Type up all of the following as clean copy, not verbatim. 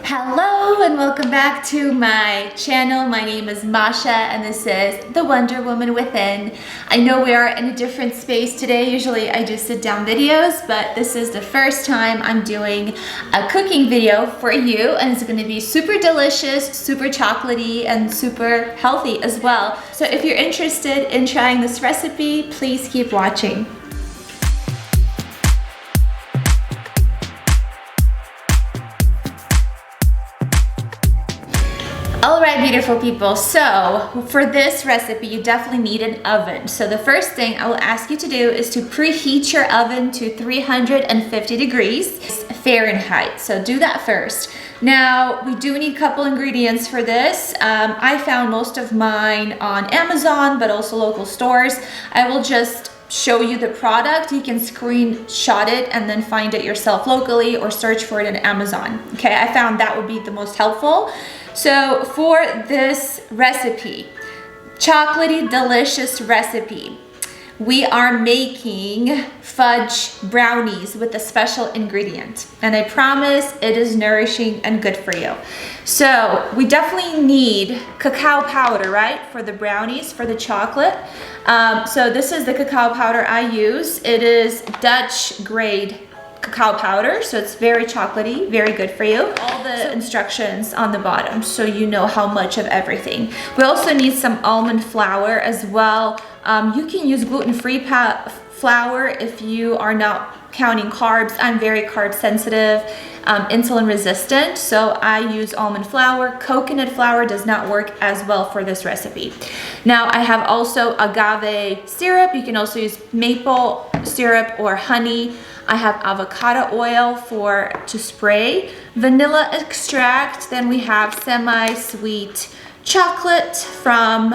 Hello and welcome back to my channel. My name is Masha and this is the Wonder Woman Within. I know we are in a different space today. Usually I do sit down videos, but this is the first time I'm doing a cooking video for you, and it's going to be super delicious, super chocolatey, and super healthy as well. So if you're interested in trying this recipe, please keep watching. Alright, beautiful people, so for this recipe you definitely need an oven. So the first thing I will ask you to do is to preheat your oven to 350 degrees Fahrenheit. So do that first. Now we do need a couple ingredients for this. I found most of mine on Amazon, but also local stores. I will just show you the product. You can screenshot it and then find it yourself locally or search for it on Amazon. Okay, I found that would be the most helpful. So for this recipe, chocolatey delicious recipe, we are making fudge brownies with a special ingredient, and I promise it is nourishing and good for you. So we definitely need cacao powder, right, for the brownies, for the chocolate. So this is the cacao powder I use. It is Dutch grade cacao powder, so it's very chocolatey, very good for you. All the instructions on the bottom so you know how much of everything. We also need some almond flour as well. You can use gluten-free flour if you are not counting carbs. I'm very carb sensitive, insulin resistant, so I use almond flour. Coconut flour does not work as well for this recipe. Now I have also agave syrup. You can also use maple syrup or honey. I have avocado oil to spray, vanilla extract, then we have semi-sweet chocolate from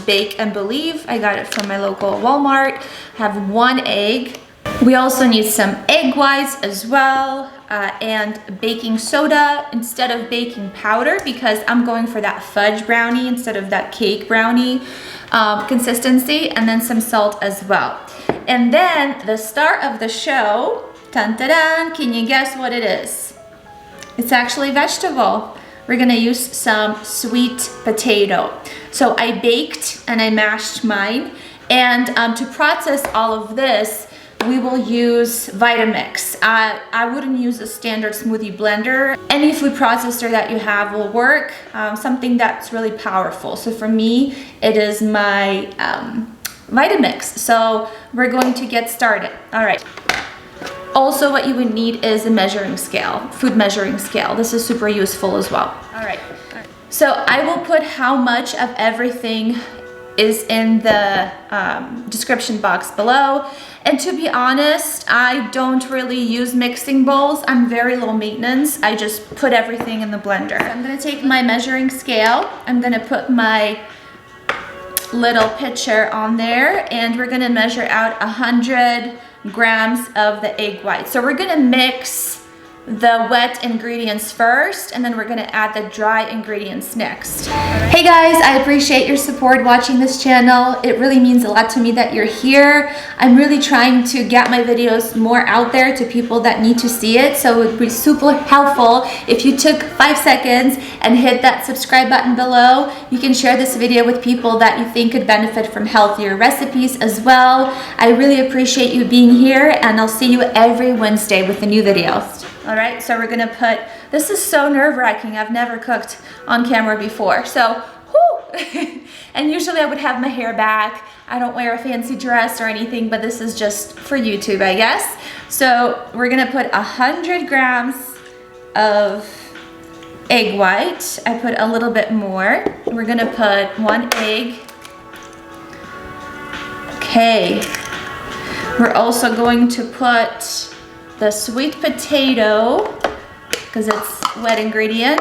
Bake and Believe. I got it from my local Walmart. I have 1 egg. We also need some egg whites as well, and baking soda instead of baking powder, because I'm going for that fudge brownie instead of that cake brownie consistency, and then some salt as well. And then the star of the show, dun-dun-dun, can you guess what it is? It's actually vegetable. We're gonna use some sweet potato. So I baked and I mashed mine, and to process all of this, we will use Vitamix. I wouldn't use a standard smoothie blender. Any food processor that you have will work, something that's really powerful. So for me, it is my Vitamix. So we're going to get started. All right. Also, what you would need is a measuring scale, food measuring scale. This is super useful as well. All right. So I will put how much of everything is in the description box below. And to be honest, I don't really use mixing bowls. I'm very low maintenance. I just put everything in the blender. So I'm gonna take my measuring scale. I'm gonna put my little pitcher on there, and we're gonna measure out 100 grams of the egg white. So we're gonna mix the wet ingredients first, and then we're gonna add the dry ingredients next. Right. Hey guys, I appreciate your support watching this channel. It really means a lot to me that you're here. I'm really trying to get my videos more out there to people that need to see it, so it would be super helpful if you took 5 seconds and hit that subscribe button below. You can share this video with people that you think could benefit from healthier recipes as well. I really appreciate you being here, and I'll see you every Wednesday with a new video. All right, so we're gonna put, this is so nerve-wracking. I've never cooked on camera before, so, whoo! And usually I would have my hair back. I don't wear a fancy dress or anything, but this is just for YouTube, I guess. So we're gonna put 100 grams of egg white. I put a little bit more. We're gonna put 1 egg. Okay. We're also going to put the sweet potato, because it's wet ingredient.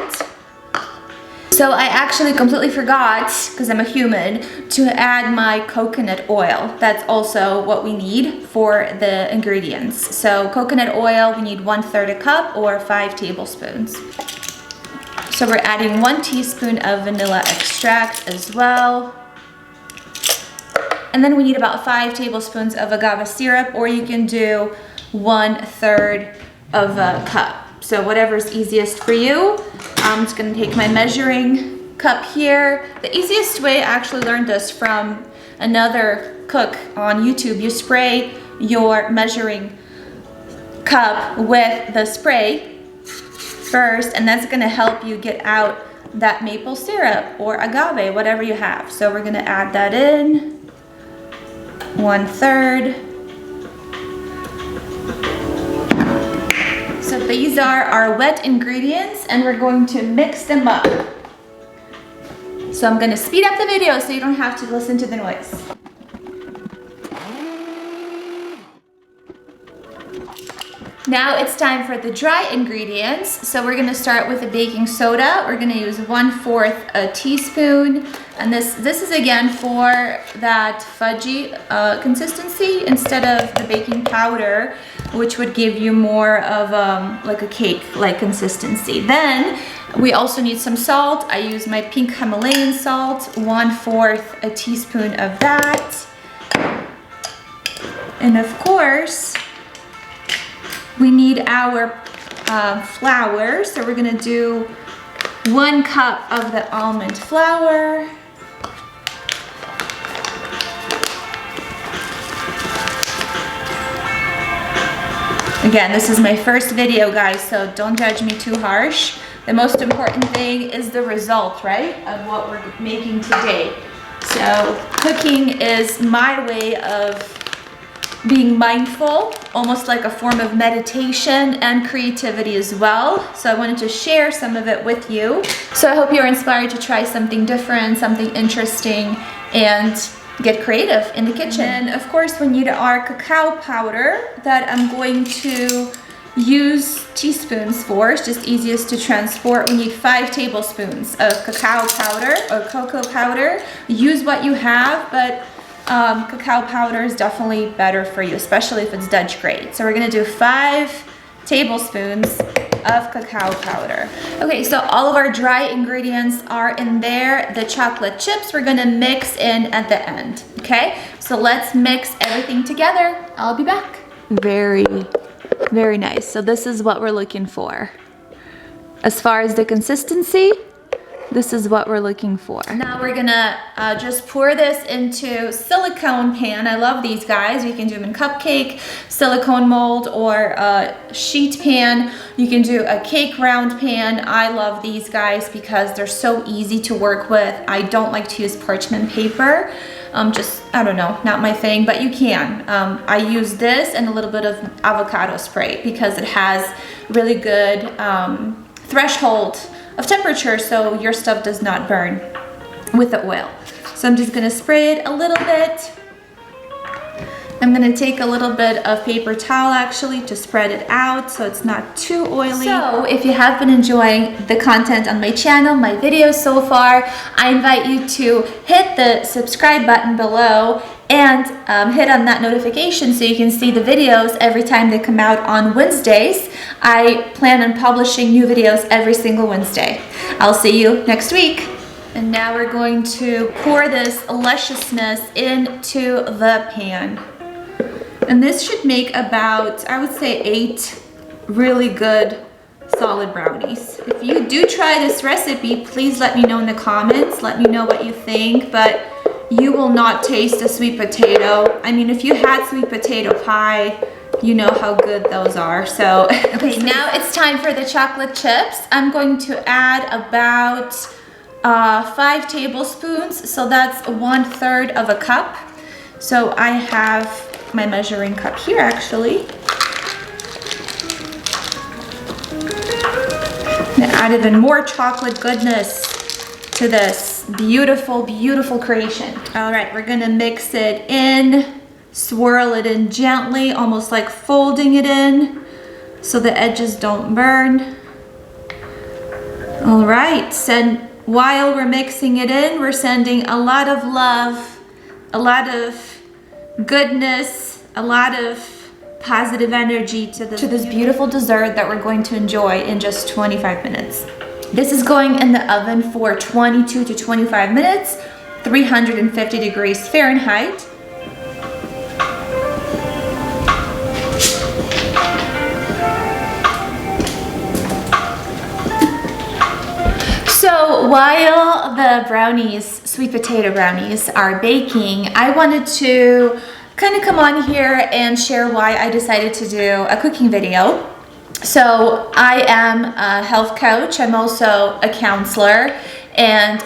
So I actually completely forgot, because I'm a human, to add my coconut oil. That's also what we need for the ingredients. So coconut oil, we need 1/3 a cup or 5 tablespoons. So we're adding 1 teaspoon of vanilla extract as well. And then we need about 5 tablespoons of agave syrup, or you can do 1/3 of a cup. So whatever's easiest for you. I'm just gonna take my measuring cup here. The easiest way, I actually learned this from another cook on YouTube. You spray your measuring cup with the spray first, and that's gonna help you get out that maple syrup or agave, whatever you have. So we're gonna add that in, 1/3. So these are our wet ingredients, and we're going to mix them up. So I'm gonna speed up the video so you don't have to listen to the noise. Now it's time for the dry ingredients. So we're gonna start with the baking soda. We're gonna use 1/4 a teaspoon. And this is again for that fudgy consistency instead of the baking powder, which would give you more of like a cake-like consistency. Then we also need some salt. I use my Pink Himalayan salt, 1/4 a teaspoon of that. And of course, we need our flour. So we're gonna do 1 cup of the almond flour. Again, this is my first video, guys, so don't judge me too harsh. The most important thing is the result, right, of what we're making today. So cooking is my way of being mindful, almost like a form of meditation and creativity as well. So I wanted to share some of it with you. So I hope you're inspired to try something different, something interesting, and get creative in the kitchen. And of course, we need our cacao powder that I'm going to use teaspoons for. It's just easiest to transport. We need 5 tablespoons of cacao powder or cocoa powder. Use what you have, but cacao powder is definitely better for you, especially if it's Dutch grade. So we're gonna do 5 tablespoons of cacao powder. Okay, so all of our dry ingredients are in there. The chocolate chips we're gonna mix in at the end, okay? So let's mix everything together. I'll be back. Very, very nice. So this is what we're looking for. As far as the consistency, this is what we're looking for. Now we're gonna just pour this into silicone pan. I love these guys. You can do them in cupcake, silicone mold, or a sheet pan. You can do a cake round pan. I love these guys because they're so easy to work with. I don't like to use parchment paper. I don't know, not my thing, but you can. I use this and a little bit of avocado spray because it has really good threshold of temperature, so your stuff does not burn with the oil. So I'm just gonna spray it a little bit. I'm gonna take a little bit of paper towel actually to spread it out so it's not too oily. So if you have been enjoying the content on my channel, my videos so far, I invite you to hit the subscribe button below and hit on that notification so you can see the videos every time they come out on Wednesdays. I plan on publishing new videos every single Wednesday. I'll see you next week. And now we're going to pour this lusciousness into the pan. And this should make about, I would say, 8 really good solid brownies. If you do try this recipe, please let me know in the comments. Let me know what you think, but you will not taste a sweet potato. I mean, if you had sweet potato pie, you know how good those are. So, okay, now it's time for the chocolate chips. I'm going to add about 5 tablespoons. So that's 1/3 of a cup. So I have my measuring cup here actually. I'm gonna add even more chocolate goodness to this beautiful, beautiful creation. All right, we're gonna mix it in, swirl it in gently, almost like folding it in so the edges don't burn. All right, so while we're mixing it in, we're sending a lot of love, a lot of goodness, a lot of positive energy to this beautiful dessert that we're going to enjoy in just 25 minutes. This is going in the oven for 22 to 25 minutes, 350 degrees Fahrenheit. So while the brownies, sweet potato brownies, are baking, I wanted to kind of come on here and share why I decided to do a cooking video. So I am a health coach. I'm also a counselor, and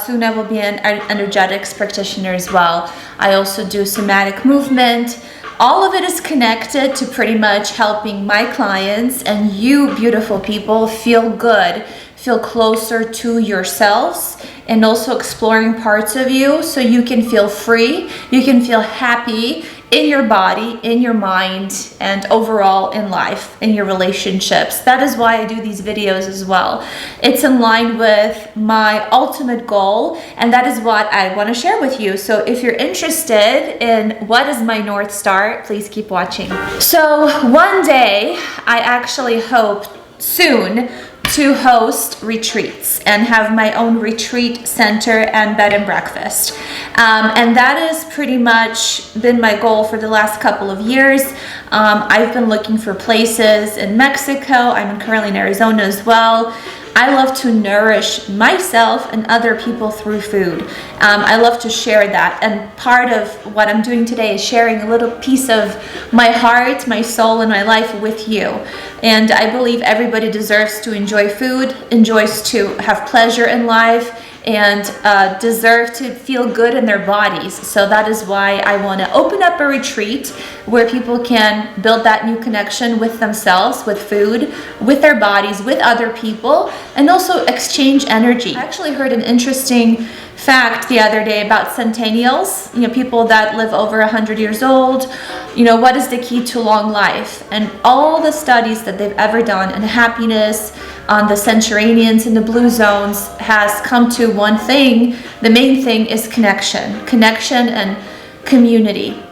soon I will be an energetics practitioner as well. I also do somatic movement. All of it is connected to pretty much helping my clients and you beautiful people feel good, feel closer to yourselves, and also exploring parts of you so you can feel free, you can feel happy in your body, in your mind, and overall in life, in your relationships. That is why I do these videos as well. It's in line with my ultimate goal, and that is what I want to share with you. So if you're interested in what is my North Star, please keep watching. So one day, I actually hope soon to host retreats and have my own retreat center and bed and breakfast. And that has pretty much been my goal for the last couple of years. I've been looking for places in Mexico. I'm currently in Arizona as well. I love to nourish myself and other people through food. I love to share that. And part of what I'm doing today is sharing a little piece of my heart, my soul, and my life with you. And I believe everybody deserves to enjoy food, enjoys to have pleasure in life, and deserve to feel good in their bodies. So that is why I want to open up a retreat where people can build that new connection with themselves, with food, with their bodies, with other people, and also exchange energy. I actually heard an interesting fact the other day about centennials, people that live over 100 years old. What is the key to long life? And all the studies that they've ever done in happiness on the centenarians in the blue zones has come to one thing. The main thing is connection and community.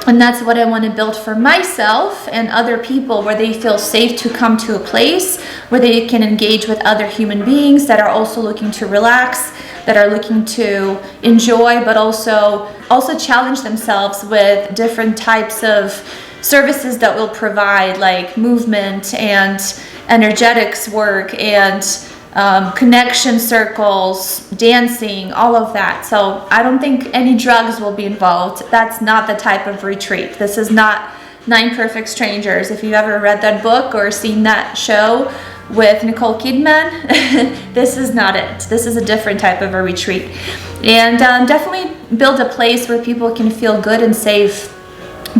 And that's what I want to build for myself and other people, where they feel safe to come to a place where they can engage with other human beings that are also looking to relax, that are looking to enjoy, but also challenge themselves with different types of services that will provide, like movement and energetics work and connection circles, dancing, all of that. So I don't think any drugs will be involved. That's not the type of retreat. This is not 9 Perfect Strangers. If you've ever read that book or seen that show with Nicole Kidman, this is not it. This is a different type of a retreat. And definitely build a place where people can feel good and safe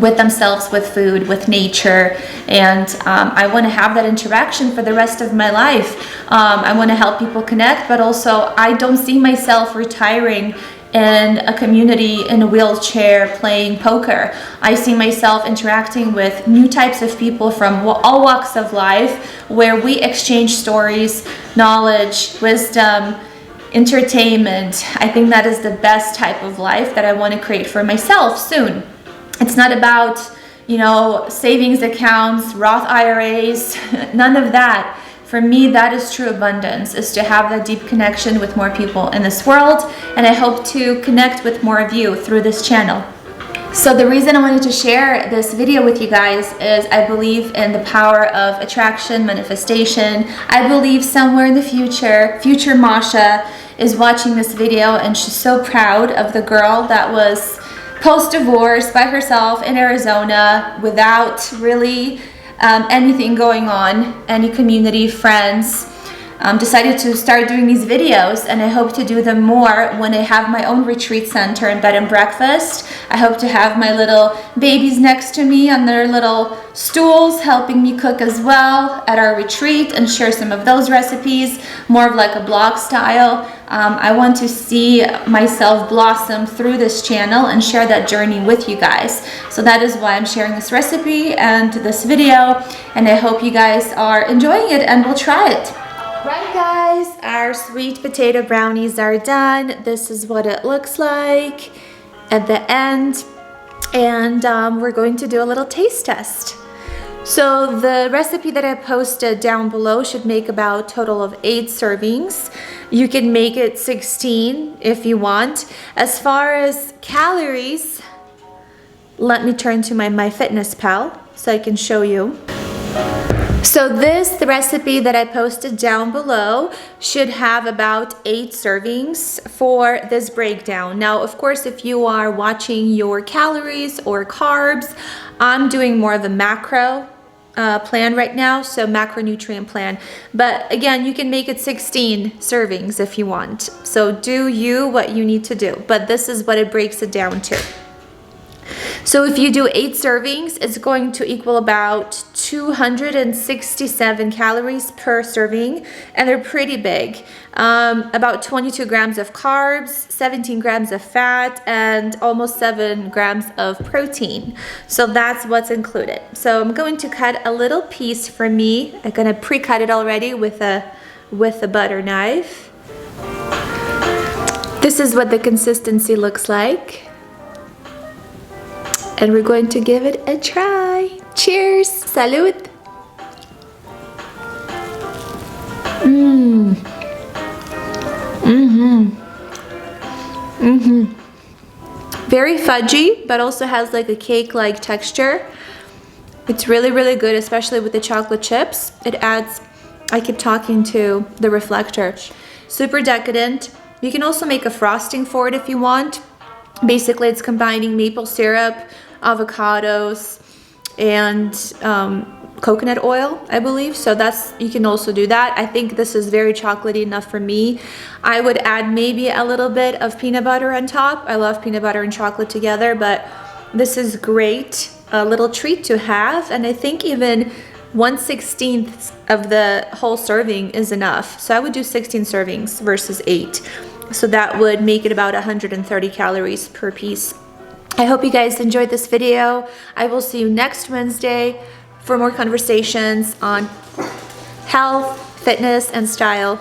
with themselves, with food, with nature. And I want to have that interaction for the rest of my life. I want to help people connect, but also I don't see myself retiring in a community in a wheelchair playing poker. I see myself interacting with new types of people from all walks of life, where we exchange stories, knowledge, wisdom, entertainment. I think that is the best type of life that I want to create for myself soon. It's not about, savings accounts, Roth IRAs, none of that. For me, that is true abundance, is to have that deep connection with more people in this world. And I hope to connect with more of you through this channel. So the reason I wanted to share this video with you guys is I believe in the power of attraction, manifestation. I believe somewhere in the future Masha is watching this video, and she's so proud of the girl that was post-divorce by herself in Arizona without really anything going on, any community, friends. Decided to start doing these videos, and I hope to do them more when I have my own retreat center and bed and breakfast. I hope to have my little babies next to me on their little stools helping me cook as well at our retreat and share some of those recipes, more of like a blog style. I want to see myself blossom through this channel and share that journey with you guys. So that is why I'm sharing this recipe and this video, and I hope you guys are enjoying it and will try it. Right guys, our sweet potato brownies are done. This is what it looks like at the end, and we're going to do a little taste test. So the recipe that I posted down below should make about a total of 8 servings. You can make it 16 if you want. As far as calories, let me turn to my MyFitnessPal so I can show you. So the recipe that I posted down below should have about 8 servings for this breakdown. Now, of course, if you are watching your calories or carbs, I'm doing more of a macro plan right now, so macronutrient plan. But again, you can make it 16 servings if you want. So do what you need to do. But this is what it breaks it down to. So if you do 8 servings, it's going to equal about 267 calories per serving, and they're pretty big. About 22 grams of carbs, 17 grams of fat, and almost 7 grams of protein. So that's what's included. So I'm going to cut a little piece for me. I'm gonna pre-cut it already with a butter knife. This is what the consistency looks like. And we're going to give it a try. Cheers! Salud! Very fudgy, but also has like a cake-like texture. It's really, really good, especially with the chocolate chips. It adds, I keep talking to the reflector. Super decadent. You can also make a frosting for it if you want. Basically, it's combining maple syrup, avocados, and coconut oil, I believe. So you can also do that. I think this is very chocolatey enough for me. I would add maybe a little bit of peanut butter on top. I love peanut butter and chocolate together, but this is great, a little treat to have. And I think even 1/16 of the whole serving is enough. So I would do 16 servings versus 8. So that would make it about 130 calories per piece. I hope you guys enjoyed this video. I will see you next Wednesday for more conversations on health, fitness, and style.